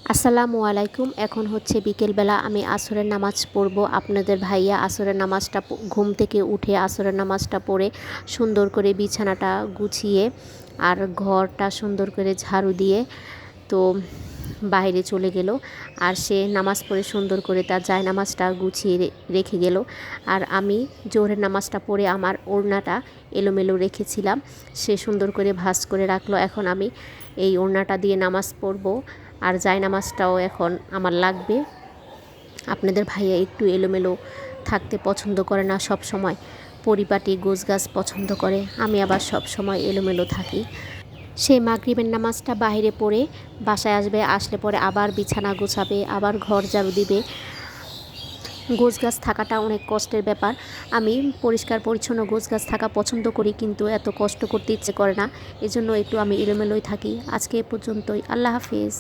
আসসালামু আলাইকুম। এখন হচ্ছে বিকেলবেলা, আমি আসরের নামাজ পড়ব। আপনাদের ভাইয়া আসরের নামাজটা ঘুম থেকে উঠে আসরের নামাজটা পড়ে সুন্দর করে বিছানাটা গুছিয়ে আর ঘরটা সুন্দর করে ঝাড়ু দিয়ে তো বাইরে চলে গেল। আর সে নামাজ পড়ে সুন্দর করে তার জায়নামাজটা গুছিয়ে রেখে গেল। আর আমি জোহরের নামাজটা পড়ে আমার ওড়নাটা এলোমেলো রেখেছিলাম, সে সুন্দর করে ভাঁজ করে রাখলো। এখন আমি এই ওড়নাটা দিয়ে নামাজ পড়ব, আর জায়নামাজটাও এখন আমার লাগবে। আপনাদের ভাইয়া একটু এলোমেলো থাকতে পছন্দ করে না, সব সময় পরিপাটি গোছগাছ পছন্দ করে। আমি আবার সব সময় এলোমেলো থাকি। সে মাগরিবের নামাজটা বাইরে পড়ে বাসায় আসবে, আসলে পরে আবার বিছানা গোছাবে, আবার ঘর ঝাড়ু দিবে। গোছগাছ থাকাটা অনেক কষ্টের ব্যাপার। আমি পরিষ্কার পরিচ্ছন্ন গোছগাছ থাকা পছন্দ করি, কিন্তু এত কষ্ট করতে ইচ্ছে করে না, এজন্য একটু আমি এলোমেলোই থাকি। আজকে এ পর্যন্তই। আল্লাহ হাফিজ।